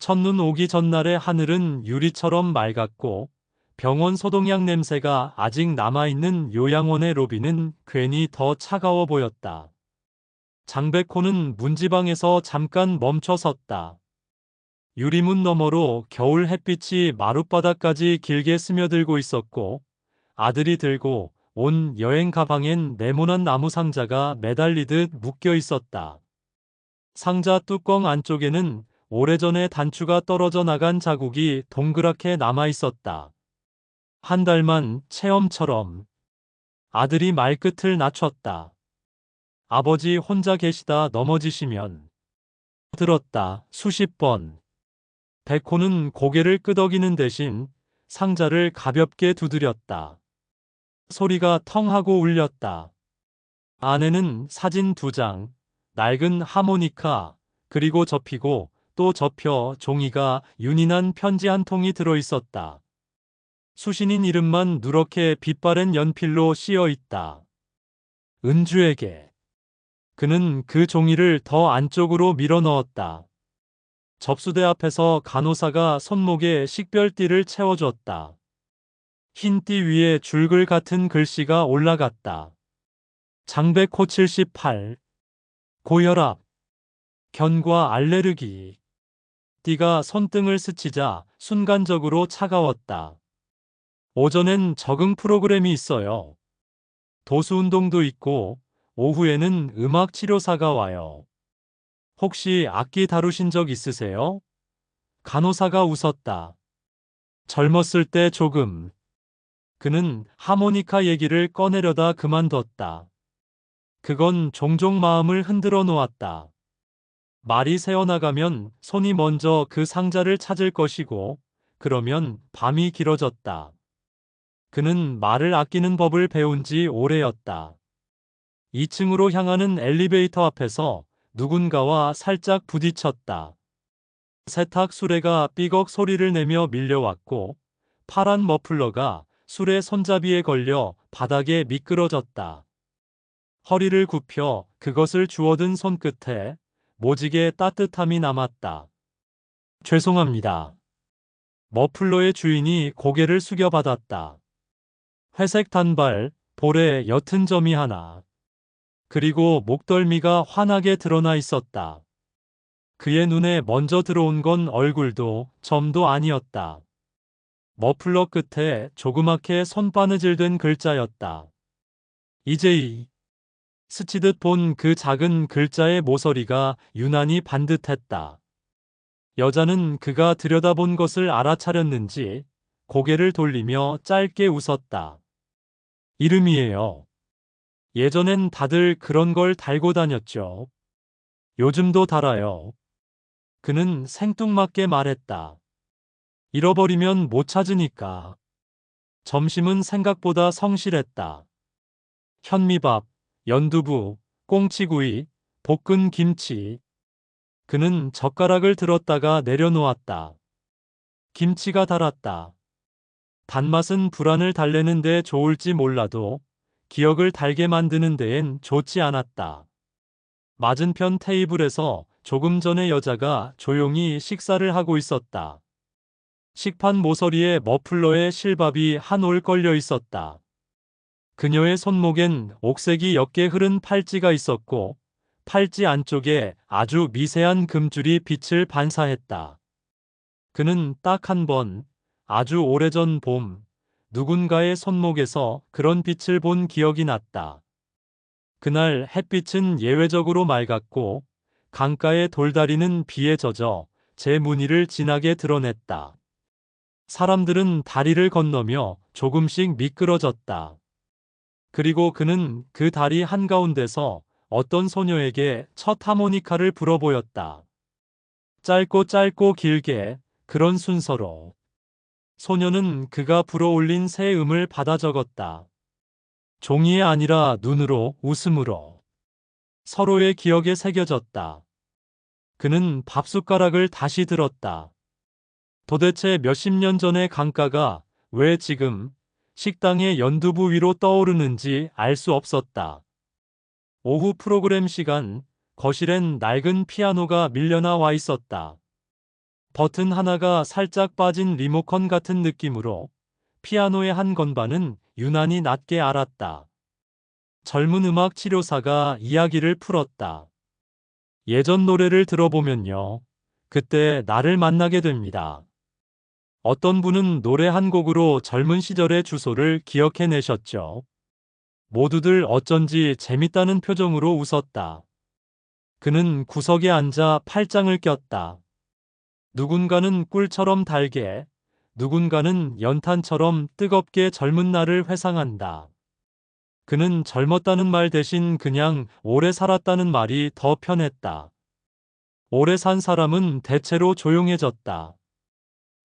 첫눈 오기 전날의 하늘은 유리처럼 맑았고 병원 소독약 냄새가 아직 남아있는 요양원의 로비는 괜히 더 차가워 보였다. 장백호는 문지방에서 잠깐 멈춰 섰다. 유리문 너머로 겨울 햇빛이 마룻바닥까지 길게 스며들고 있었고 아들이 들고 온 여행 가방엔 네모난 나무 상자가 매달리듯 묶여 있었다. 상자 뚜껑 안쪽에는 오래전에 단추가 떨어져 나간 자국이 동그랗게 남아 있었다. 한 달만 체험처럼. 아들이 말끝을 낮췄다. 아버지 혼자 계시다 넘어지시면. 들었다. 수십 번. 백호는 고개를 끄덕이는 대신 상자를 가볍게 두드렸다. 소리가 텅 하고 울렸다. 안에는 사진 2장, 낡은 하모니카, 그리고 접히고 또 접혀 종이가 윤이 난 편지 한 통이 들어 있었다. 수신인 이름만 누렇게 빛바랜 연필로 씌어 있다. 은주에게. 그는 그 종이를 더 안쪽으로 밀어 넣었다. 접수대 앞에서 간호사가 손목에 식별띠를 채워줬다. 흰 띠 위에 줄글 같은 글씨가 올라갔다. 장백호 78. 고혈압. 견과 알레르기. 띠가 손등을 스치자 순간적으로 차가웠다. 오전엔 적응 프로그램이 있어요. 도수 운동도 있고 오후에는 음악 치료사가 와요. 혹시 악기 다루신 적 있으세요? 간호사가 웃었다. 젊었을 때 조금. 그는 하모니카 얘기를 꺼내려다 그만뒀다. 그건 종종 마음을 흔들어 놓았다. 말이 새어나가면 손이 먼저 그 상자를 찾을 것이고, 그러면 밤이 길어졌다. 그는 말을 아끼는 법을 배운 지 오래였다. 2층으로 향하는 엘리베이터 앞에서 누군가와 살짝 부딪혔다. 세탁 수레가 삐걱 소리를 내며 밀려왔고, 파란 머플러가 수레 손잡이에 걸려 바닥에 미끄러졌다. 허리를 굽혀 그것을 주워든 손끝에 모직의 따뜻함이 남았다. 죄송합니다. 머플러의 주인이 고개를 숙여받았다. 회색 단발, 볼에 옅은 점이 하나. 그리고 목덜미가 환하게 드러나 있었다. 그의 눈에 먼저 들어온 건 얼굴도 점도 아니었다. 머플러 끝에 조그맣게 손바느질된 글자였다. 이제이. 스치듯 본 그 작은 글자의 모서리가 유난히 반듯했다. 여자는 그가 들여다본 것을 알아차렸는지 고개를 돌리며 짧게 웃었다. 이름이에요. 예전엔 다들 그런 걸 달고 다녔죠. 요즘도 달아요. 그는 생뚱맞게 말했다. 잃어버리면 못 찾으니까. 점심은 생각보다 성실했다. 현미밥, 연두부, 꽁치구이, 볶은 김치. 그는 젓가락을 들었다가 내려놓았다. 김치가 달았다. 단맛은 불안을 달래는 데 좋을지 몰라도 기억을 달게 만드는 데엔 좋지 않았다. 맞은편 테이블에서 조금 전에 여자가 조용히 식사를 하고 있었다. 식판 모서리에 머플러의 실밥이 한 올 걸려 있었다. 그녀의 손목엔 옥색이 옅게 흐른 팔찌가 있었고 팔찌 안쪽에 아주 미세한 금줄이 빛을 반사했다. 그는 딱 한 번, 아주 오래전 봄, 누군가의 손목에서 그런 빛을 본 기억이 났다. 그날 햇빛은 예외적으로 맑았고 강가의 돌다리는 비에 젖어 제 무늬를 진하게 드러냈다. 사람들은 다리를 건너며 조금씩 미끄러졌다. 그리고 그는 그 다리 한가운데서 어떤 소녀에게 첫 하모니카를 불어 보였다. 짧고 짧고 길게, 그런 순서로. 소녀는 그가 불어 올린 새 음을 받아 적었다. 종이에 아니라 눈으로, 웃음으로. 서로의 기억에 새겨졌다. 그는 밥숟가락을 다시 들었다. 도대체 몇십 년 전의 강가가 왜 지금 식당의 연두부 위로 떠오르는지 알 수 없었다. 오후 프로그램 시간, 거실엔 낡은 피아노가 밀려나 와 있었다. 버튼 하나가 살짝 빠진 리모컨 같은 느낌으로 피아노의 한 건반은 유난히 낮게 알았다. 젊은 음악 치료사가 이야기를 풀었다. 예전 노래를 들어보면요. 그때 나를 만나게 됩니다. 어떤 분은 노래 한 곡으로 젊은 시절의 주소를 기억해내셨죠. 모두들 어쩐지 재밌다는 표정으로 웃었다. 그는 구석에 앉아 팔짱을 꼈다. 누군가는 꿀처럼 달게, 누군가는 연탄처럼 뜨겁게 젊은 날을 회상한다. 그는 젊었다는 말 대신 그냥 오래 살았다는 말이 더 편했다. 오래 산 사람은 대체로 조용해졌다.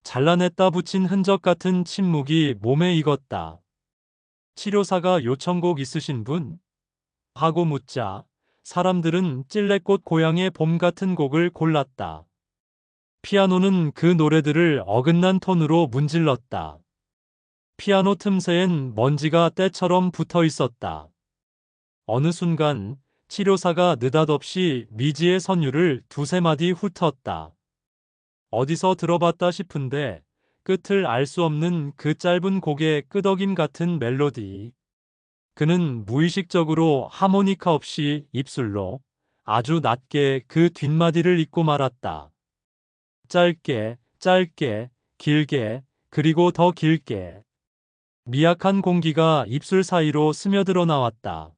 잘라냈다 붙인 흔적 같은 침묵이 몸에 익었다. 치료사가 요청곡 있으신 분? 하고 묻자 사람들은 찔레꽃 고향의 봄 같은 곡을 골랐다. 피아노는 그 노래들을 어긋난 톤으로 문질렀다. 피아노 틈새엔 먼지가 때처럼 붙어 있었다. 어느 순간 치료사가 느닷없이 미지의 선율을 두세 마디 훑었다. 어디서 들어봤다 싶은데 끝을 알 수 없는 그 짧은 곡의 끄덕임 같은 멜로디. 그는 무의식적으로 하모니카 없이 입술로 아주 낮게 그 뒷마디를 잇고 말았다. 짧게, 짧게, 길게, 그리고 더 길게. 미약한 공기가 입술 사이로 스며들어 나왔다.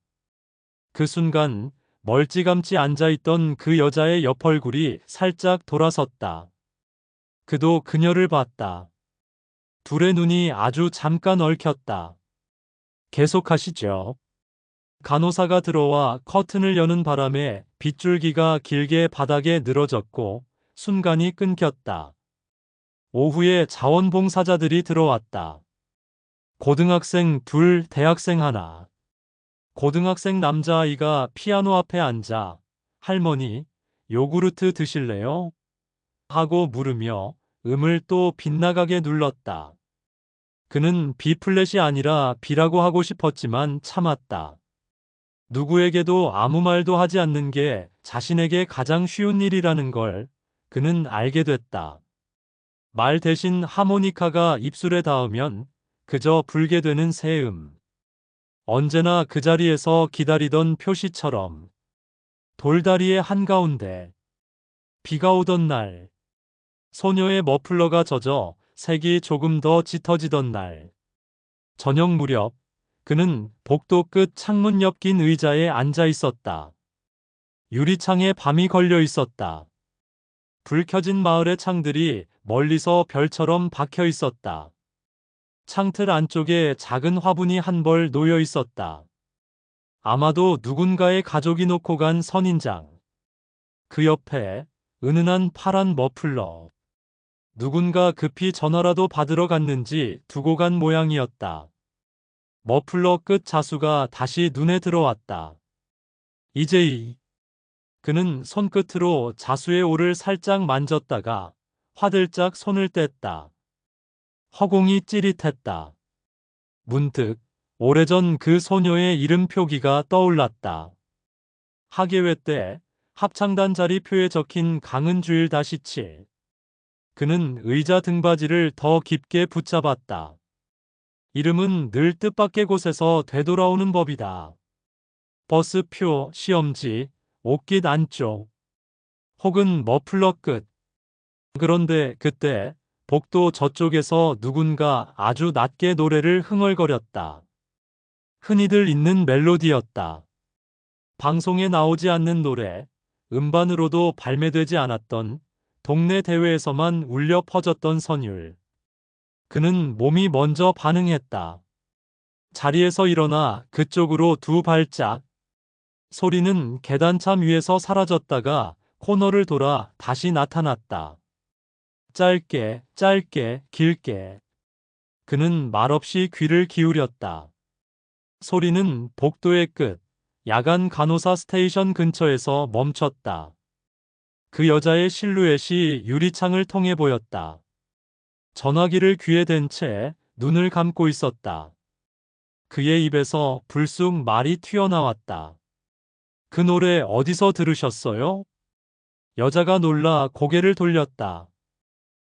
그 순간 멀찌감치 앉아있던 그 여자의 옆 얼굴이 살짝 돌아섰다. 그도 그녀를 봤다. 둘의 눈이 아주 잠깐 얽혔다. 계속하시죠. 간호사가 들어와 커튼을 여는 바람에 빗줄기가 길게 바닥에 늘어졌고 순간이 끊겼다. 오후에 자원봉사자들이 들어왔다. 고등학생 둘, 대학생 하나. 고등학생 남자아이가 피아노 앞에 앉아 할머니, 요구르트 드실래요? 하고 물으며 음을 또 빗나가게 눌렀다. 그는 B 플랫이 아니라 B라고 하고 싶었지만 참았다. 누구에게도 아무 말도 하지 않는 게 자신에게 가장 쉬운 일이라는 걸 그는 알게 됐다. 말 대신 하모니카가 입술에 닿으면 그저 불게 되는 새음. 언제나 그 자리에서 기다리던 표시처럼 돌다리의 한가운데 비가 오던 날 소녀의 머플러가 젖어 색이 조금 더 짙어지던 날 저녁 무렵 그는 복도 끝 창문 옆 긴 의자에 앉아 있었다. 유리창에 밤이 걸려 있었다. 불 켜진 마을의 창들이 멀리서 별처럼 박혀 있었다. 창틀 안쪽에 작은 화분이 한 벌 놓여 있었다. 아마도 누군가의 가족이 놓고 간 선인장. 그 옆에 은은한 파란 머플러. 누군가 급히 전화라도 받으러 갔는지 두고 간 모양이었다. 머플러 끝 자수가 다시 눈에 들어왔다. 이제이. 그는 손끝으로 자수의 올을 살짝 만졌다가 화들짝 손을 뗐다. 허공이 찌릿했다. 문득 오래전 그 소녀의 이름 표기가 떠올랐다. 학예회 때 합창단 자리표에 적힌 강은주일 -7. 그는 의자 등받이를 더 깊게 붙잡았다. 이름은 늘 뜻밖의 곳에서 되돌아오는 법이다. 버스표, 시험지, 옷깃 안쪽, 혹은 머플러 끝. 그런데 그때 복도 저쪽에서 누군가 아주 낮게 노래를 흥얼거렸다. 흔히들 있는 멜로디였다. 방송에 나오지 않는 노래, 음반으로도 발매되지 않았던 동네 대회에서만 울려 퍼졌던 선율. 그는 몸이 먼저 반응했다. 자리에서 일어나 그쪽으로 두 발짝. 소리는 계단참 위에서 사라졌다가 코너를 돌아 다시 나타났다. 짧게, 짧게, 길게. 그는 말없이 귀를 기울였다. 소리는 복도의 끝, 야간 간호사 스테이션 근처에서 멈췄다. 그 여자의 실루엣이 유리창을 통해 보였다. 전화기를 귀에 댄 채 눈을 감고 있었다. 그의 입에서 불쑥 말이 튀어나왔다. 그 노래 어디서 들으셨어요? 여자가 놀라 고개를 돌렸다.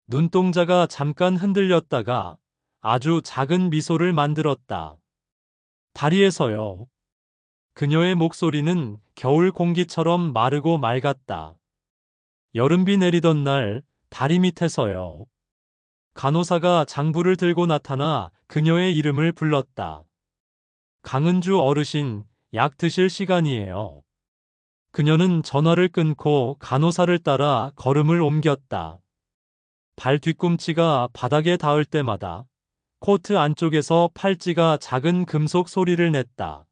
눈동자가 잠깐 흔들렸다가 아주 작은 미소를 만들었다. 다리에서요. 그녀의 목소리는 겨울 공기처럼 마르고 맑았다. 여름비 내리던 날 다리 밑에서요. 간호사가 장부를 들고 나타나 그녀의 이름을 불렀다. 강은주 어르신, 약 드실 시간이에요. 그녀는 전화를 끊고 간호사를 따라 걸음을 옮겼다. 발 뒤꿈치가 바닥에 닿을 때마다 코트 안쪽에서 팔찌가 작은 금속 소리를 냈다.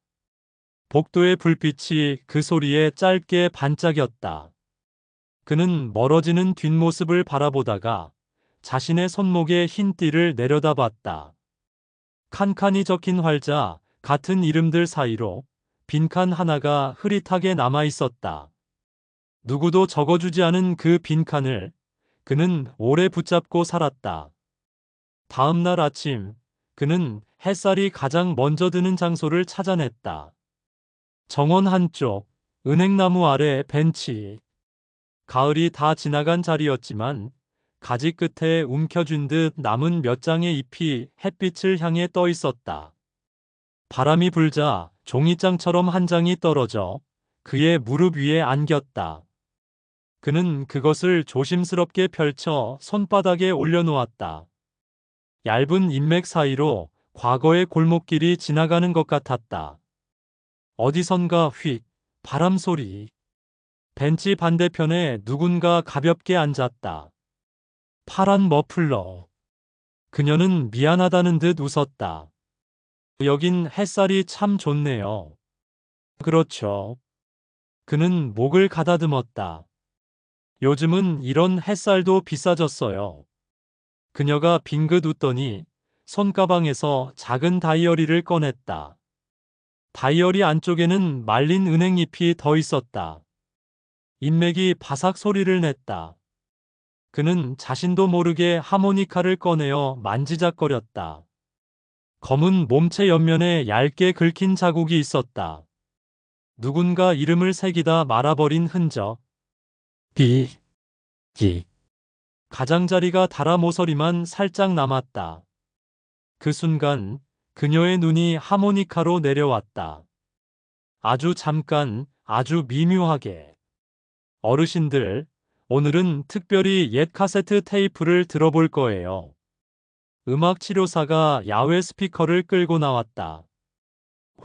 복도의 불빛이 그 소리에 짧게 반짝였다. 그는 멀어지는 뒷모습을 바라보다가 자신의 손목에 흰 띠를 내려다봤다. 칸칸이 적힌 활자, 같은 이름들 사이로 빈칸 하나가 흐릿하게 남아 있었다. 누구도 적어주지 않은 그 빈칸을 그는 오래 붙잡고 살았다. 다음 날 아침, 그는 햇살이 가장 먼저 드는 장소를 찾아냈다. 정원 한쪽, 은행나무 아래 벤치. 가을이 다 지나간 자리였지만 가지 끝에 움켜쥔 듯 남은 몇 장의 잎이 햇빛을 향해 떠 있었다. 바람이 불자 종이장처럼 한 장이 떨어져 그의 무릎 위에 안겼다. 그는 그것을 조심스럽게 펼쳐 손바닥에 올려놓았다. 얇은 인맥 사이로 과거의 골목길이 지나가는 것 같았다. 어디선가 휙, 바람 소리. 벤치 반대편에 누군가 가볍게 앉았다. 파란 머플러. 그녀는 미안하다는 듯 웃었다. 여긴 햇살이 참 좋네요. 그렇죠. 그는 목을 가다듬었다. 요즘은 이런 햇살도 비싸졌어요. 그녀가 빙긋 웃더니 손가방에서 작은 다이어리를 꺼냈다. 다이어리 안쪽에는 말린 은행잎이 더 있었다. 인맥이 바삭 소리를 냈다. 그는 자신도 모르게 하모니카를 꺼내어 만지작거렸다. 검은 몸체 옆면에 얇게 긁힌 자국이 있었다. 누군가 이름을 새기다 말아버린 흔적. 비, 기. 가장자리가 달아 모서리만 살짝 남았다. 그 순간 그녀의 눈이 하모니카로 내려왔다. 아주 잠깐, 아주 미묘하게. 어르신들, 오늘은 특별히 옛 카세트 테이프를 들어볼 거예요. 음악 치료사가 야외 스피커를 끌고 나왔다.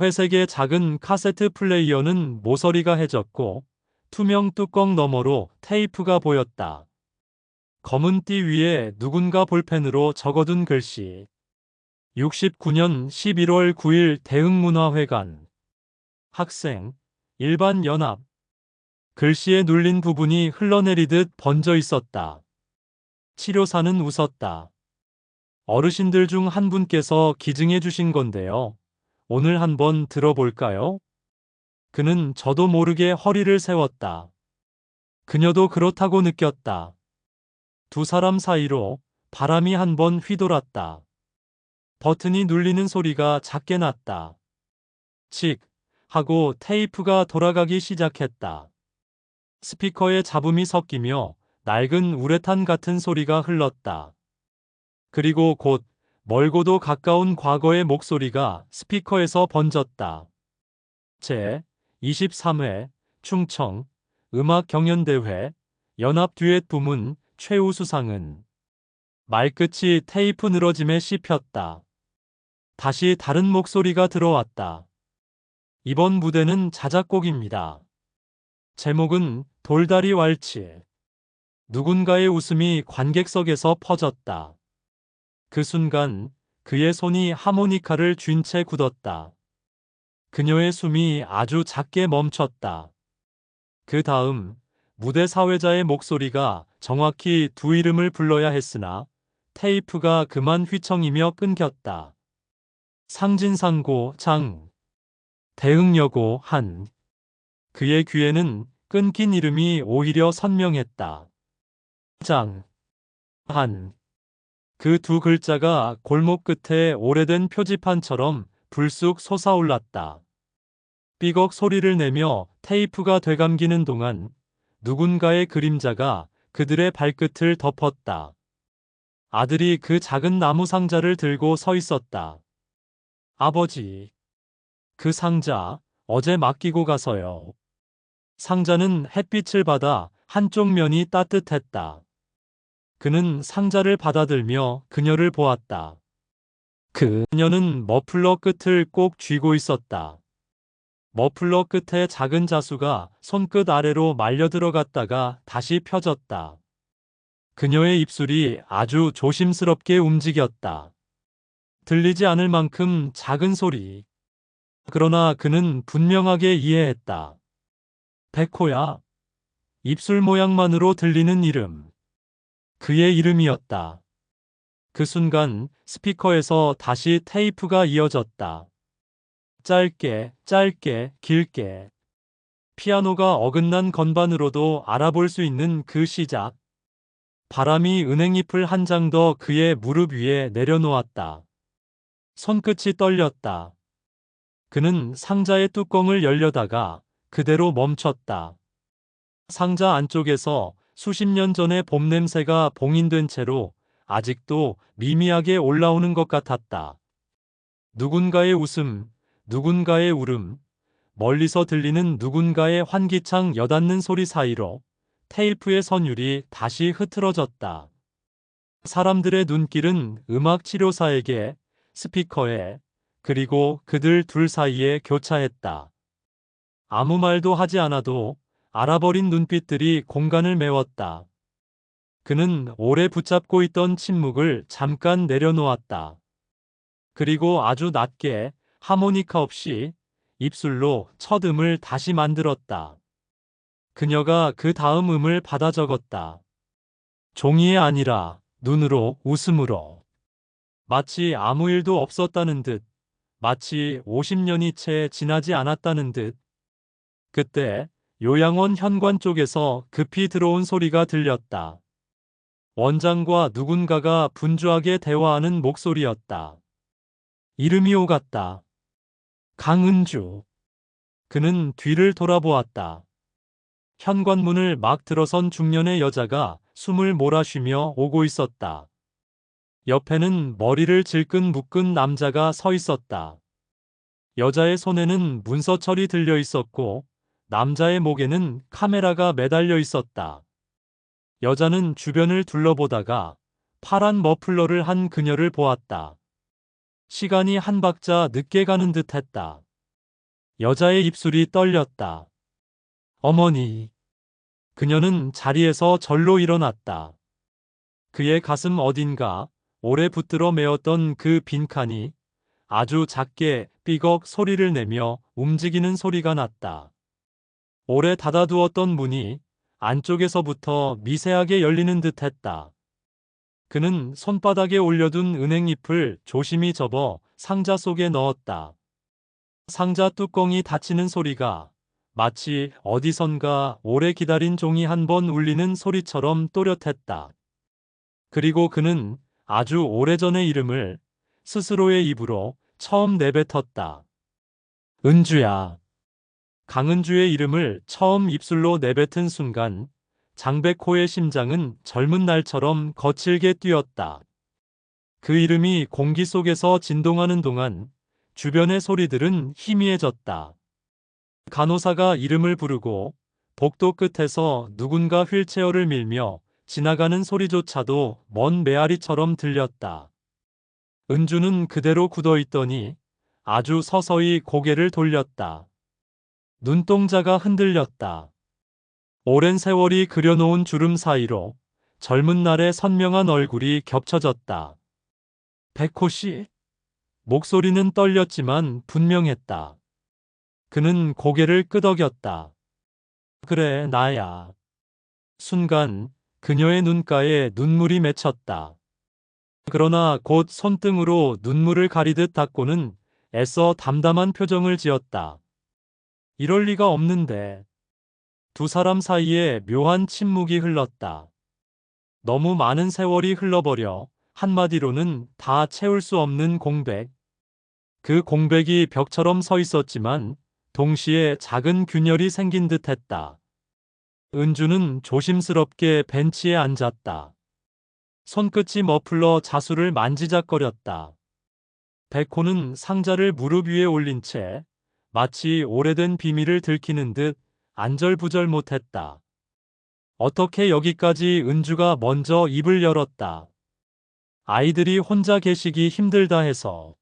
회색의 작은 카세트 플레이어는 모서리가 해졌고 투명 뚜껑 너머로 테이프가 보였다. 검은 띠 위에 누군가 볼펜으로 적어둔 글씨. 69년 11월 9일 대흥문화회관. 학생, 일반 연합. 글씨에 눌린 부분이 흘러내리듯 번져 있었다. 치료사는 웃었다. 어르신들 중 한 분께서 기증해 주신 건데요. 오늘 한번 들어볼까요? 그는 저도 모르게 허리를 세웠다. 그녀도 그렇다고 느꼈다. 두 사람 사이로 바람이 한 번 휘돌았다. 버튼이 눌리는 소리가 작게 났다. 칙 하고 테이프가 돌아가기 시작했다. 스피커에 잡음이 섞이며 낡은 우레탄 같은 소리가 흘렀다. 그리고 곧 멀고도 가까운 과거의 목소리가 스피커에서 번졌다. 제 23회 충청 음악 경연대회 연합 듀엣 부문 최우수상은. 말끝이 테이프 늘어짐에 씹혔다. 다시 다른 목소리가 들어왔다. 이번 무대는 자작곡입니다. 제목은 돌다리 왈츠. 누군가의 웃음이 관객석에서 퍼졌다. 그 순간 그의 손이 하모니카를 쥔 채 굳었다. 그녀의 숨이 아주 작게 멈췄다. 그 다음 무대 사회자의 목소리가 정확히 두 이름을 불러야 했으나 테이프가 그만 휘청이며 끊겼다. 상진상고 장, 대흥여고 한. 그의 귀에는 끊긴 이름이 오히려 선명했다. 장, 한. 그 두 글자가 골목 끝에 오래된 표지판처럼 불쑥 솟아올랐다. 삐걱 소리를 내며 테이프가 되감기는 동안 누군가의 그림자가 그들의 발끝을 덮었다. 아들이 그 작은 나무 상자를 들고 서 있었다. 아버지, 그 상자 어제 맡기고 가서요. 상자는 햇빛을 받아 한쪽 면이 따뜻했다. 그는 상자를 받아들며 그녀를 보았다. 그녀는 머플러 끝을 꼭 쥐고 있었다. 머플러 끝에 작은 자수가 손끝 아래로 말려 들어갔다가 다시 펴졌다. 그녀의 입술이 아주 조심스럽게 움직였다. 들리지 않을 만큼 작은 소리. 그러나 그는 분명하게 이해했다. 백호야. 입술 모양만으로 들리는 이름. 그의 이름이었다. 그 순간 스피커에서 다시 테이프가 이어졌다. 짧게, 짧게, 길게. 피아노가 어긋난 건반으로도 알아볼 수 있는 그 시작. 바람이 은행잎을 한 장 더 그의 무릎 위에 내려놓았다. 손끝이 떨렸다. 그는 상자의 뚜껑을 열려다가 그대로 멈췄다. 상자 안쪽에서 수십 년 전의 봄 냄새가 봉인된 채로 아직도 미미하게 올라오는 것 같았다. 누군가의 웃음, 누군가의 울음, 멀리서 들리는 누군가의 환기창 여닫는 소리 사이로 테이프의 선율이 다시 흐트러졌다. 사람들의 눈길은 음악 치료사에게, 스피커에, 그리고 그들 둘 사이에 교차했다. 아무 말도 하지 않아도 알아버린 눈빛들이 공간을 메웠다. 그는 오래 붙잡고 있던 침묵을 잠깐 내려놓았다. 그리고 아주 낮게, 하모니카 없이 입술로 첫 음을 다시 만들었다. 그녀가 그 다음 음을 받아 적었다. 종이에 아니라 눈으로, 웃음으로. 마치 아무 일도 없었다는 듯, 마치 50년이 채 지나지 않았다는 듯. 그때 요양원 현관 쪽에서 급히 들어온 소리가 들렸다. 원장과 누군가가 분주하게 대화하는 목소리였다. 이름이 오갔다. 강은주. 그는 뒤를 돌아보았다. 현관문을 막 들어선 중년의 여자가 숨을 몰아쉬며 오고 있었다. 옆에는 머리를 질끈 묶은 남자가 서 있었다. 여자의 손에는 문서철이 들려 있었고 남자의 목에는 카메라가 매달려 있었다. 여자는 주변을 둘러보다가 파란 머플러를 한 그녀를 보았다. 시간이 한 박자 늦게 가는 듯했다. 여자의 입술이 떨렸다. 어머니. 그녀는 자리에서 절로 일어났다. 그의 가슴 어딘가 오래 붙들어 메었던 그 빈칸이 아주 작게 삐걱 소리를 내며 움직이는 소리가 났다. 오래 닫아두었던 문이 안쪽에서부터 미세하게 열리는 듯했다. 그는 손바닥에 올려둔 은행잎을 조심히 접어 상자 속에 넣었다. 상자 뚜껑이 닫히는 소리가 마치 어디선가 오래 기다린 종이 한 번 울리는 소리처럼 또렷했다. 그리고 그는 아주 오래전의 이름을 스스로의 입으로 처음 내뱉었다. 은주야. 강은주의 이름을 처음 입술로 내뱉은 순간 장백호의 심장은 젊은 날처럼 거칠게 뛰었다. 그 이름이 공기 속에서 진동하는 동안 주변의 소리들은 희미해졌다. 간호사가 이름을 부르고 복도 끝에서 누군가 휠체어를 밀며 지나가는 소리조차도 먼 메아리처럼 들렸다. 은주는 그대로 굳어있더니 아주 서서히 고개를 돌렸다. 눈동자가 흔들렸다. 오랜 세월이 그려놓은 주름 사이로 젊은 날의 선명한 얼굴이 겹쳐졌다. 백호 씨? 목소리는 떨렸지만 분명했다. 그는 고개를 끄덕였다. 그래, 나야. 순간 그녀의 눈가에 눈물이 맺혔다. 그러나 곧 손등으로 눈물을 가리듯 닦고는 애써 담담한 표정을 지었다. 이럴 리가 없는데. 두 사람 사이에 묘한 침묵이 흘렀다. 너무 많은 세월이 흘러버려 한마디로는 다 채울 수 없는 공백. 그 공백이 벽처럼 서 있었지만 동시에 작은 균열이 생긴 듯했다. 은주는 조심스럽게 벤치에 앉았다. 손끝이 머플러 자수를 만지작거렸다. 백호는 상자를 무릎 위에 올린 채 마치 오래된 비밀을 들키는 듯 안절부절 못했다. 어떻게 여기까지? 은주가 먼저 입을 열었다. 아이들이 혼자 계시기 힘들다 해서.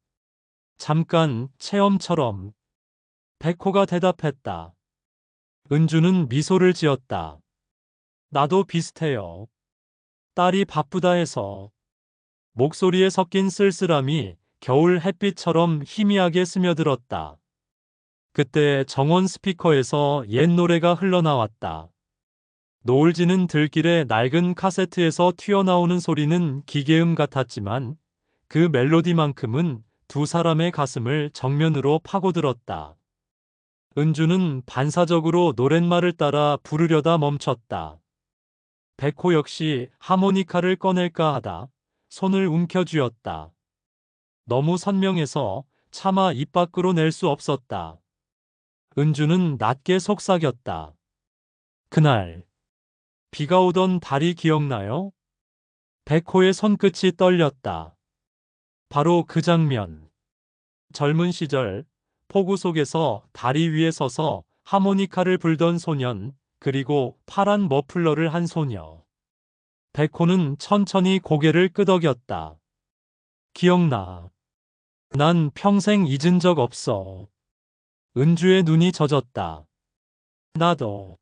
잠깐 체험처럼. 백호가 대답했다. 은주는 미소를 지었다. 나도 비슷해요. 딸이 바쁘다 해서. 목소리에 섞인 쓸쓸함이 겨울 햇빛처럼 희미하게 스며들었다. 그때 정원 스피커에서 옛 노래가 흘러나왔다. 노을 지는 들길의 낡은 카세트에서 튀어나오는 소리는 기계음 같았지만 그 멜로디만큼은 두 사람의 가슴을 정면으로 파고들었다. 은주는 반사적으로 노랫말을 따라 부르려다 멈췄다. 백호 역시 하모니카를 꺼낼까 하다 손을 움켜쥐었다. 너무 선명해서 차마 입 밖으로 낼 수 없었다. 은주는 낮게 속삭였다. 그날 비가 오던 달이 기억나요? 백호의 손끝이 떨렸다. 바로 그 장면. 젊은 시절 폭우 속에서 다리 위에 서서 하모니카를 불던 소년, 그리고 파란 머플러를 한 소녀. 백호는 천천히 고개를 끄덕였다. 기억나. 난 평생 잊은 적 없어. 은주의 눈이 젖었다. 나도.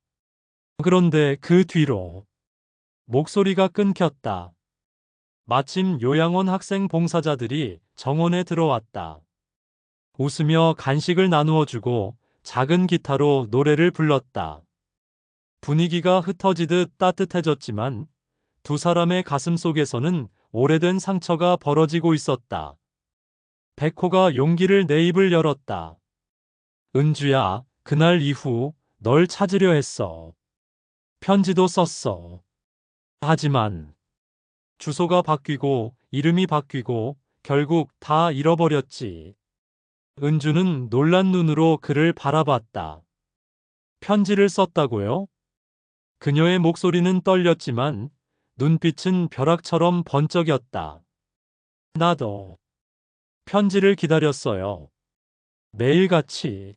그런데 그 뒤로 목소리가 끊겼다. 마침 요양원 학생 봉사자들이 정원에 들어왔다. 웃으며 간식을 나누어 주고 작은 기타로 노래를 불렀다. 분위기가 흩어지듯 따뜻해졌지만 두 사람의 가슴 속에서는 오래된 상처가 벌어지고 있었다. 백호가 용기를 내 입을 열었다. 은주야, 그날 이후 널 찾으려 했어. 편지도 썼어. 하지만 주소가 바뀌고 이름이 바뀌고 결국 다 잃어버렸지. 은주는 놀란 눈으로 그를 바라봤다. 편지를 썼다고요? 그녀의 목소리는 떨렸지만 눈빛은 벼락처럼 번쩍였다. 나도 편지를 기다렸어요. 매일같이.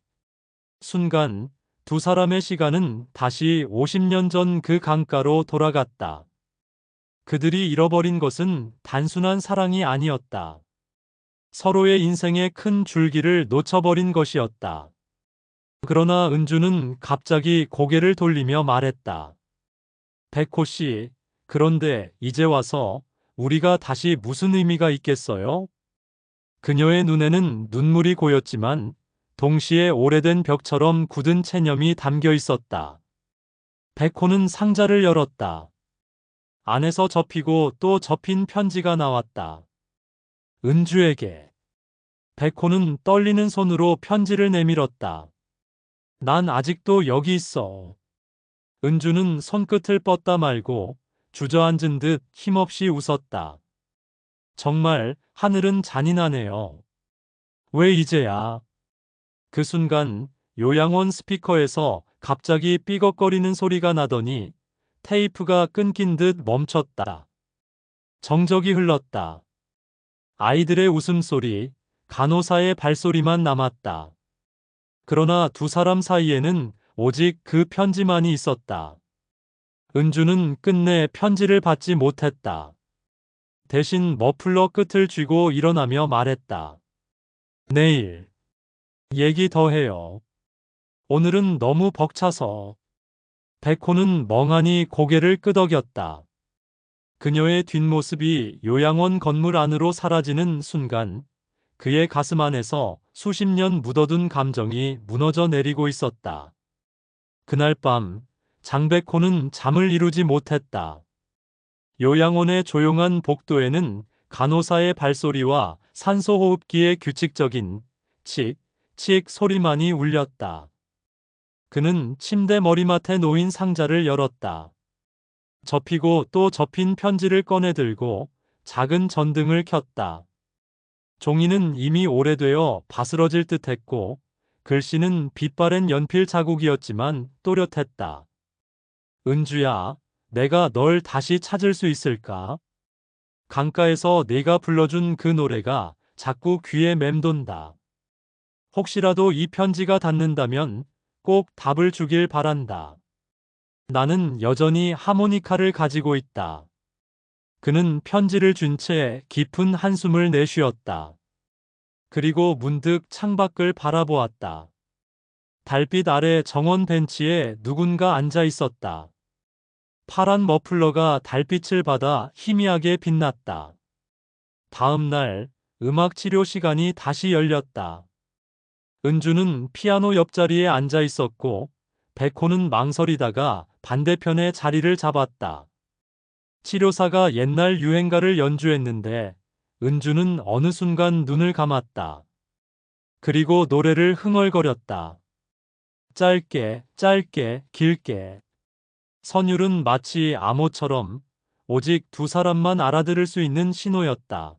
순간 두 사람의 시간은 다시 50년 전 그 강가로 돌아갔다. 그들이 잃어버린 것은 단순한 사랑이 아니었다. 서로의 인생의 큰 줄기를 놓쳐버린 것이었다. 그러나 은주는 갑자기 고개를 돌리며 말했다. 백호 씨, 그런데 이제 와서 우리가 다시 무슨 의미가 있겠어요? 그녀의 눈에는 눈물이 고였지만 동시에 오래된 벽처럼 굳은 체념이 담겨 있었다. 백호는 상자를 열었다. 안에서 접히고 또 접힌 편지가 나왔다. 은주에게. 백호는 떨리는 손으로 편지를 내밀었다. 난 아직도 여기 있어. 은주는 손끝을 뻗다 말고 주저앉은 듯 힘없이 웃었다. 정말 하늘은 잔인하네요. 왜 이제야? 그 순간 요양원 스피커에서 갑자기 삐걱거리는 소리가 나더니 테이프가 끊긴 듯 멈췄다. 정적이 흘렀다. 아이들의 웃음소리, 간호사의 발소리만 남았다. 그러나 두 사람 사이에는 오직 그 편지만이 있었다. 은주는 끝내 편지를 받지 못했다. 대신 머플러 끝을 쥐고 일어나며 말했다. 내일 얘기 더 해요. 오늘은 너무 벅차서. 백호는 멍하니 고개를 끄덕였다. 그녀의 뒷모습이 요양원 건물 안으로 사라지는 순간 그의 가슴 안에서 수십 년 묻어둔 감정이 무너져 내리고 있었다. 그날 밤 장백호는 잠을 이루지 못했다. 요양원의 조용한 복도에는 간호사의 발소리와 산소호흡기의 규칙적인 칙, 칙 소리만이 울렸다. 그는 침대 머리맡에 놓인 상자를 열었다. 접히고 또 접힌 편지를 꺼내 들고 작은 전등을 켰다. 종이는 이미 오래되어 바스러질 듯했고 글씨는 빛바랜 연필 자국이었지만 또렷했다. 은주야, 내가 널 다시 찾을 수 있을까? 강가에서 네가 불러준 그 노래가 자꾸 귀에 맴돈다. 혹시라도 이 편지가 닿는다면 꼭 답을 주길 바란다. 나는 여전히 하모니카를 가지고 있다. 그는 편지를 준 채 깊은 한숨을 내쉬었다. 그리고 문득 창밖을 바라보았다. 달빛 아래 정원 벤치에 누군가 앉아 있었다. 파란 머플러가 달빛을 받아 희미하게 빛났다. 다음 날 음악 치료 시간이 다시 열렸다. 은주는 피아노 옆자리에 앉아 있었고 백호는 망설이다가 반대편에 자리를 잡았다. 치료사가 옛날 유행가를 연주했는데 은주는 어느 순간 눈을 감았다. 그리고 노래를 흥얼거렸다. 짧게, 짧게, 길게. 선율은 마치 암호처럼 오직 두 사람만 알아들을 수 있는 신호였다.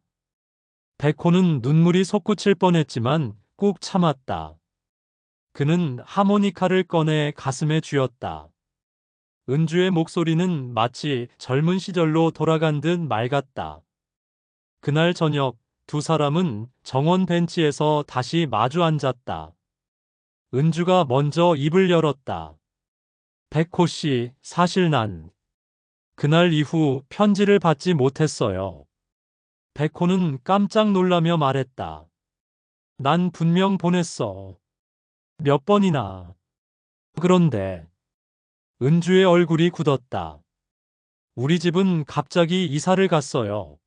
백호는 눈물이 솟구칠 뻔했지만 꾹 참았다. 그는 하모니카를 꺼내 가슴에 쥐었다. 은주의 목소리는 마치 젊은 시절로 돌아간 듯 맑았다. 그날 저녁 두 사람은 정원 벤치에서 다시 마주 앉았다. 은주가 먼저 입을 열었다. 백호 씨, 사실 난 그날 이후 편지를 받지 못했어요. 백호는 깜짝 놀라며 말했다. 난 분명 보냈어. 몇 번이나. 그런데 은주의 얼굴이 굳었다. 우리 집은 갑자기 이사를 갔어요.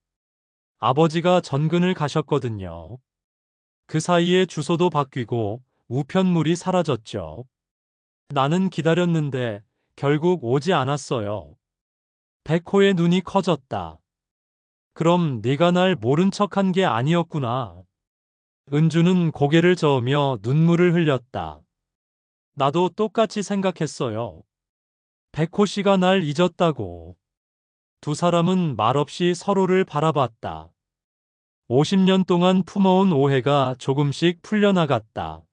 아버지가 전근을 가셨거든요. 그 사이에 주소도 바뀌고 우편물이 사라졌죠. 나는 기다렸는데 결국 오지 않았어요. 백호의 눈이 커졌다. 그럼 네가 날 모른 척한 게 아니었구나. 은주는 고개를 저으며 눈물을 흘렸다. 나도 똑같이 생각했어요. 백호 씨가 날 잊었다고. 두 사람은 말없이 서로를 바라봤다. 50년 동안 품어온 오해가 조금씩 풀려나갔다.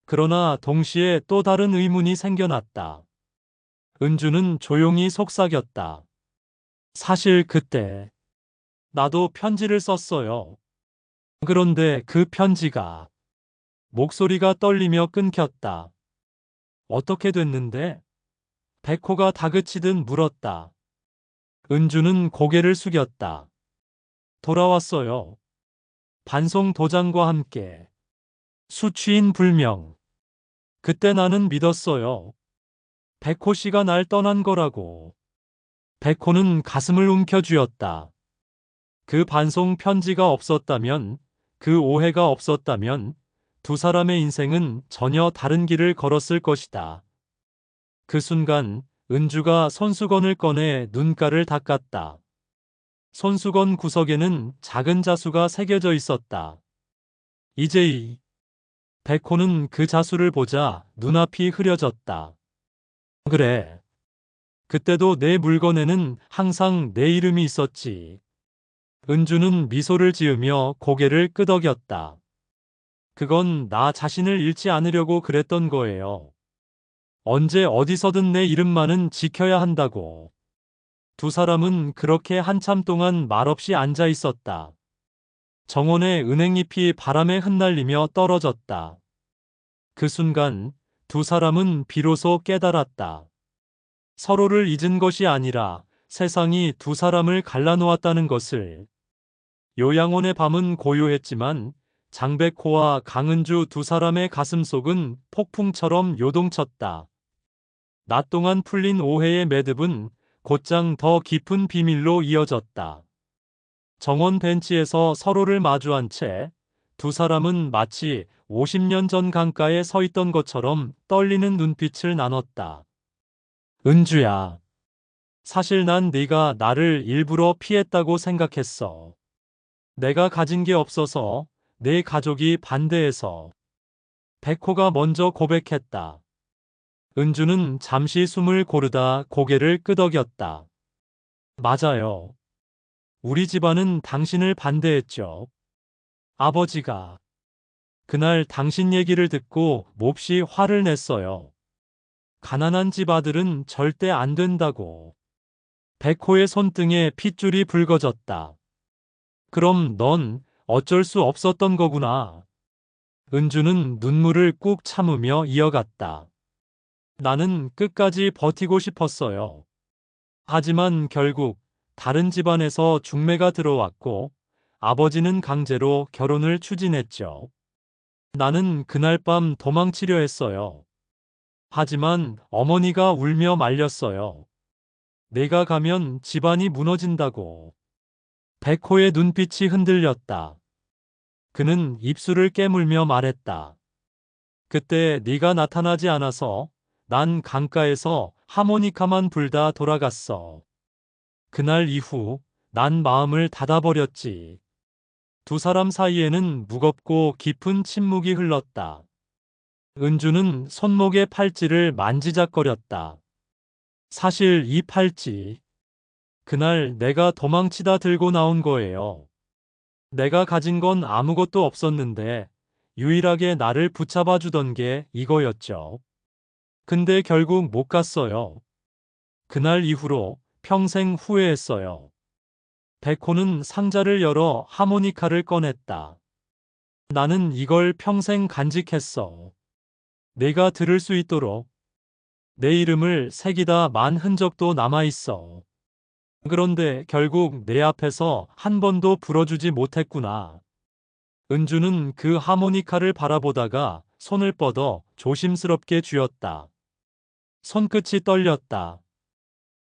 그러나 동시에 또 다른 의문이 생겨났다. 은주는 조용히 속삭였다. 사실 그때 나도 편지를 썼어요. 그런데 그 편지가 목소리가 떨리며 끊겼다. 어떻게 됐는데? 백호가 다그치듯 물었다. 은주는 고개를 숙였다. 돌아왔어요. 반송 도장과 함께. 수취인 불명. 그때 나는 믿었어요. 백호 씨가 날 떠난 거라고. 백호는 가슴을 움켜쥐었다. 그 반송 편지가 없었다면, 그 오해가 없었다면 두 사람의 인생은 전혀 다른 길을 걸었을 것이다. 그 순간 은주가 손수건을 꺼내 눈가를 닦았다. 손수건 구석에는 작은 자수가 새겨져 있었다. 이제이. 백호는 그 자수를 보자 눈앞이 흐려졌다. 그래. 그때도 내 물건에는 항상 내 이름이 있었지. 은주는 미소를 지으며 고개를 끄덕였다. 그건 나 자신을 잃지 않으려고 그랬던 거예요. 언제 어디서든 내 이름만은 지켜야 한다고. 두 사람은 그렇게 한참 동안 말없이 앉아 있었다. 정원의 은행잎이 바람에 흩날리며 떨어졌다. 그 순간 두 사람은 비로소 깨달았다. 서로를 잊은 것이 아니라 세상이 두 사람을 갈라놓았다는 것을. 요양원의 밤은 고요했지만 장백호와 강은주 두 사람의 가슴속은 폭풍처럼 요동쳤다. 낮 동안 풀린 오해의 매듭은 곧장 더 깊은 비밀로 이어졌다. 정원 벤치에서 서로를 마주한 채 두 사람은 마치 50년 전 강가에 서 있던 것처럼 떨리는 눈빛을 나눴다. 은주야, 사실 난 네가 나를 일부러 피했다고 생각했어. 내가 가진 게 없어서, 내 가족이 반대해서. 백호가 먼저 고백했다. 은주는 잠시 숨을 고르다 고개를 끄덕였다. 맞아요. 우리 집안은 당신을 반대했죠. 아버지가. 그날 당신 얘기를 듣고 몹시 화를 냈어요. 가난한 집 아들은 절대 안 된다고. 백호의 손등에 핏줄이 붉어졌다. 그럼 넌 어쩔 수 없었던 거구나. 은주는 눈물을 꾹 참으며 이어갔다. 나는 끝까지 버티고 싶었어요. 하지만 결국 다른 집안에서 중매가 들어왔고 아버지는 강제로 결혼을 추진했죠. 나는 그날 밤 도망치려 했어요. 하지만 어머니가 울며 말렸어요. 내가 가면 집안이 무너진다고. 백호의 눈빛이 흔들렸다. 그는 입술을 깨물며 말했다. 그때 네가 나타나지 않아서 난 강가에서 하모니카만 불다 돌아갔어. 그날 이후 난 마음을 닫아버렸지. 두 사람 사이에는 무겁고 깊은 침묵이 흘렀다. 은주는 손목의 팔찌를 만지작거렸다. 사실 이 팔찌, 그날 내가 도망치다 들고 나온 거예요. 내가 가진 건 아무것도 없었는데 유일하게 나를 붙잡아 주던 게 이거였죠. 근데 결국 못 갔어요. 그날 이후로 평생 후회했어요. 백호는 상자를 열어 하모니카를 꺼냈다. 나는 이걸 평생 간직했어. 내가 들을 수 있도록. 내 이름을 새기다 만 흔적도 남아있어. 그런데 결국 내 앞에서 한 번도 불어주지 못했구나. 은주는 그 하모니카를 바라보다가 손을 뻗어 조심스럽게 쥐었다. 손끝이 떨렸다.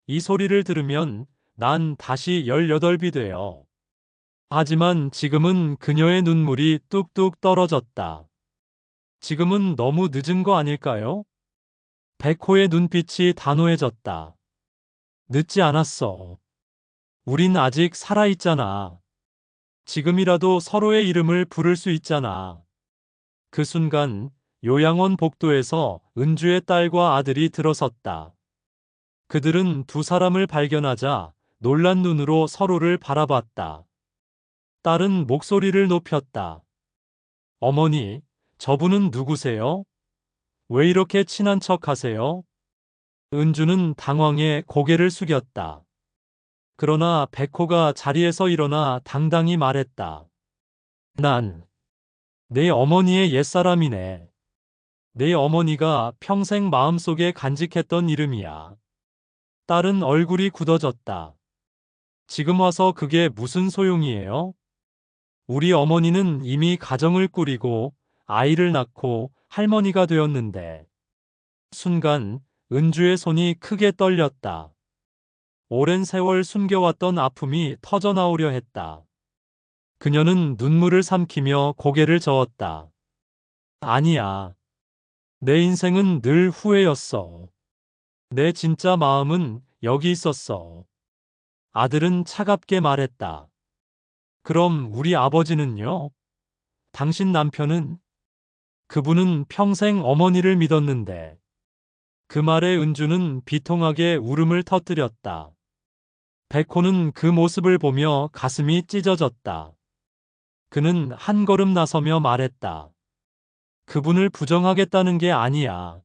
이 소리를 들으면 난 다시 18이 되어. 하지만 지금은 그녀의 눈물이 뚝뚝 떨어졌다. 지금은 너무 늦은 거 아닐까요? 백호의 눈빛이 단호해졌다. 늦지 않았어. 우린 아직 살아있잖아. 지금이라도 서로의 이름을 부를 수 있잖아. 그 순간 요양원 복도에서 은주의 딸과 아들이 들어섰다. 그들은 두 사람을 발견하자 놀란 눈으로 서로를 바라봤다. 딸은 목소리를 높였다. 어머니, 저분은 누구세요? 왜 이렇게 친한 척 하세요? 은주는 당황해 고개를 숙였다. 그러나 백호가 자리에서 일어나 당당히 말했다. 난 내 어머니의 옛사람이네. 내 어머니가 평생 마음속에 간직했던 이름이야. 딸은 얼굴이 굳어졌다. 지금 와서 그게 무슨 소용이에요? 우리 어머니는 이미 가정을 꾸리고 아이를 낳고 할머니가 되었는데. 순간 은주의 손이 크게 떨렸다. 오랜 세월 숨겨왔던 아픔이 터져나오려 했다. 그녀는 눈물을 삼키며 고개를 저었다. 아니야. 내 인생은 늘 후회였어. 내 진짜 마음은 여기 있었어. 아들은 차갑게 말했다. 그럼 우리 아버지는요? 당신 남편은? 그분은 평생 어머니를 믿었는데. 그 말에 은주는 비통하게 울음을 터뜨렸다. 백호는 그 모습을 보며 가슴이 찢어졌다. 그는 한 걸음 나서며 말했다. 그분을 부정하겠다는 게 아니야.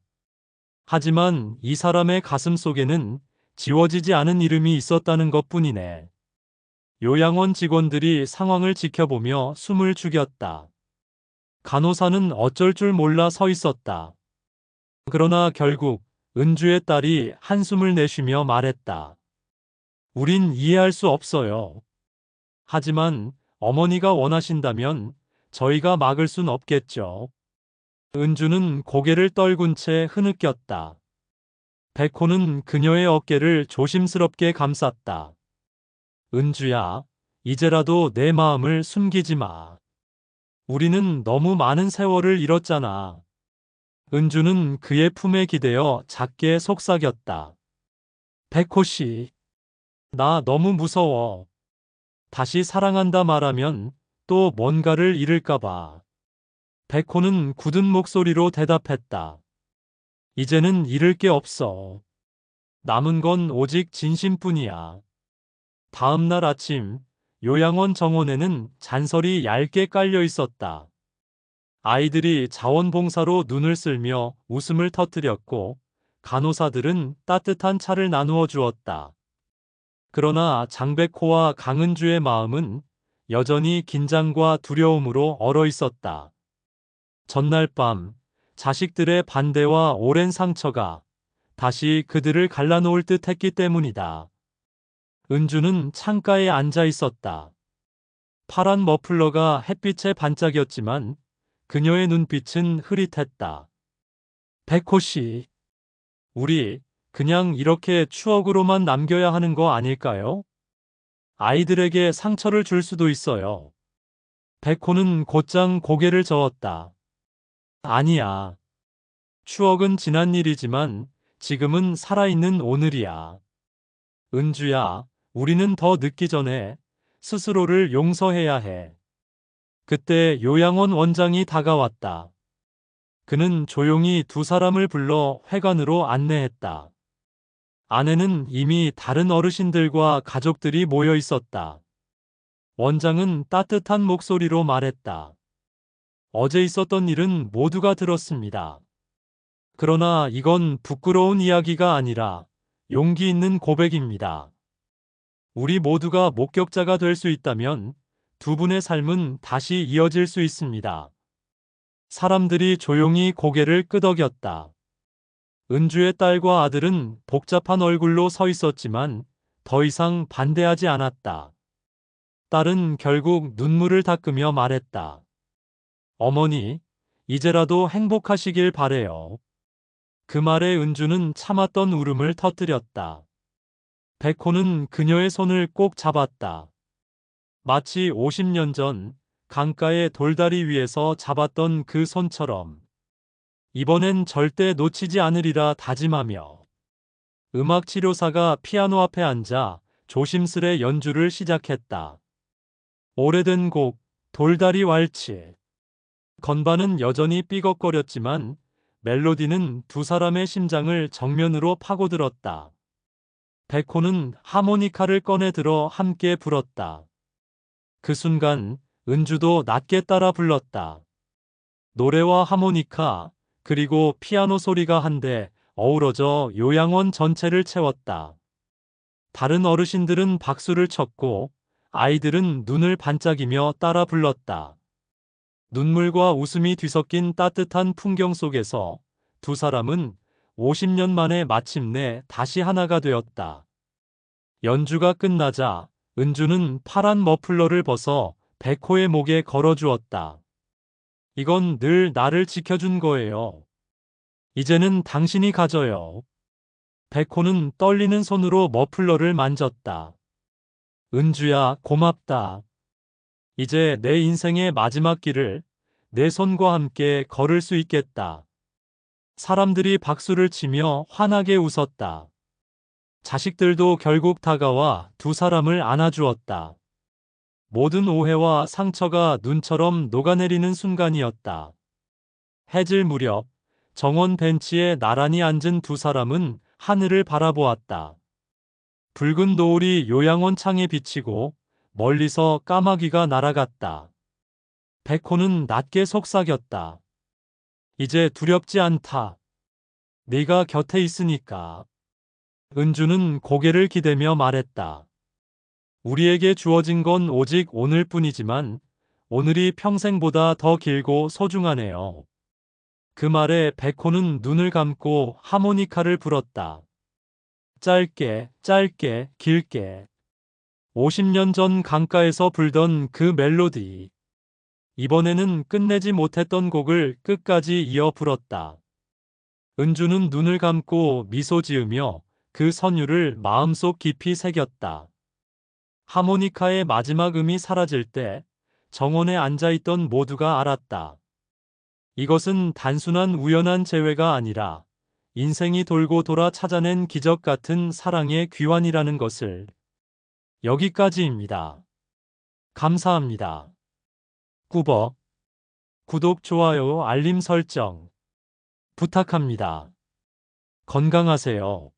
하지만 이 사람의 가슴 속에는 지워지지 않은 이름이 있었다는 것뿐이네. 요양원 직원들이 상황을 지켜보며 숨을 죽였다. 간호사는 어쩔 줄 몰라 서 있었다. 그러나 결국 은주의 딸이 한숨을 내쉬며 말했다. 우린 이해할 수 없어요. 하지만 어머니가 원하신다면 저희가 막을 순 없겠죠. 은주는 고개를 떨군 채 흐느꼈다. 백호는 그녀의 어깨를 조심스럽게 감쌌다. 은주야, 이제라도 내 마음을 숨기지 마. 우리는 너무 많은 세월을 잃었잖아. 은주는 그의 품에 기대어 작게 속삭였다. 백호 씨, 나 너무 무서워. 다시 사랑한다 말하면 또 뭔가를 잃을까봐. 백호는 굳은 목소리로 대답했다. 이제는 잃을 게 없어. 남은 건 오직 진심뿐이야. 다음 날 아침, 요양원 정원에는 잔설이 얇게 깔려 있었다. 아이들이 자원봉사로 눈을 쓸며 웃음을 터뜨렸고, 간호사들은 따뜻한 차를 나누어 주었다. 그러나 장백호와 강은주의 마음은 여전히 긴장과 두려움으로 얼어 있었다. 전날 밤 자식들의 반대와 오랜 상처가 다시 그들을 갈라놓을 듯 했기 때문이다. 은주는 창가에 앉아 있었다. 파란 머플러가 햇빛에 반짝였지만 그녀의 눈빛은 흐릿했다. 백호 씨, 우리 그냥 이렇게 추억으로만 남겨야 하는 거 아닐까요? 아이들에게 상처를 줄 수도 있어요. 백호는 곧장 고개를 저었다. 아니야. 추억은 지난 일이지만 지금은 살아있는 오늘이야. 은주야, 우리는 더 늦기 전에 스스로를 용서해야 해. 그때 요양원 원장이 다가왔다. 그는 조용히 두 사람을 불러 회관으로 안내했다. 안에는 이미 다른 어르신들과 가족들이 모여 있었다. 원장은 따뜻한 목소리로 말했다. 어제 있었던 일은 모두가 들었습니다. 그러나 이건 부끄러운 이야기가 아니라 용기 있는 고백입니다. 우리 모두가 목격자가 될 수 있다면 두 분의 삶은 다시 이어질 수 있습니다. 사람들이 조용히 고개를 끄덕였다. 은주의 딸과 아들은 복잡한 얼굴로 서 있었지만 더 이상 반대하지 않았다. 딸은 결국 눈물을 닦으며 말했다. 어머니, 이제라도 행복하시길 바래요. 그 말에 은주는 참았던 울음을 터뜨렸다. 백호는 그녀의 손을 꼭 잡았다. 마치 50년 전 강가의 돌다리 위에서 잡았던 그 손처럼 이번엔 절대 놓치지 않으리라 다짐하며 음악 치료사가 피아노 앞에 앉아 조심스레 연주를 시작했다. 오래된 곡 돌다리 왈츠. 건반은 여전히 삐걱거렸지만 멜로디는 두 사람의 심장을 정면으로 파고들었다. 백호는 하모니카를 꺼내 들어 함께 불었다. 그 순간 은주도 낮게 따라 불렀다. 노래와 하모니카 그리고 피아노 소리가 한데 어우러져 요양원 전체를 채웠다. 다른 어르신들은 박수를 쳤고 아이들은 눈을 반짝이며 따라 불렀다. 눈물과 웃음이 뒤섞인 따뜻한 풍경 속에서 두 사람은 50년 만에 마침내 다시 하나가 되었다. 연주가 끝나자 은주는 파란 머플러를 벗어 백호의 목에 걸어주었다. 이건 늘 나를 지켜준 거예요. 이제는 당신이 가져요. 백호는 떨리는 손으로 머플러를 만졌다. 은주야, 고맙다. 이제 내 인생의 마지막 길을 내 손과 함께 걸을 수 있겠다. 사람들이 박수를 치며 환하게 웃었다. 자식들도 결국 다가와 두 사람을 안아주었다. 모든 오해와 상처가 눈처럼 녹아내리는 순간이었다. 해질 무렵 정원 벤치에 나란히 앉은 두 사람은 하늘을 바라보았다. 붉은 노을이 요양원 창에 비치고 멀리서 까마귀가 날아갔다. 백호는 낮게 속삭였다. 이제 두렵지 않다. 네가 곁에 있으니까. 은주는 고개를 기대며 말했다. 우리에게 주어진 건 오직 오늘뿐이지만 오늘이 평생보다 더 길고 소중하네요. 그 말에 백호는 눈을 감고 하모니카를 불었다. 짧게, 짧게, 길게. 50년 전 강가에서 불던 그 멜로디. 이번에는 끝내지 못했던 곡을 끝까지 이어 불었다. 은주는 눈을 감고 미소 지으며 그 선율을 마음속 깊이 새겼다. 하모니카의 마지막 음이 사라질 때 정원에 앉아있던 모두가 알았다. 이것은 단순한 우연한 재회가 아니라 인생이 돌고 돌아 찾아낸 기적 같은 사랑의 귀환이라는 것을. 여기까지입니다. 감사합니다. 꾸벅. 구독, 좋아요, 알림 설정 부탁합니다. 건강하세요.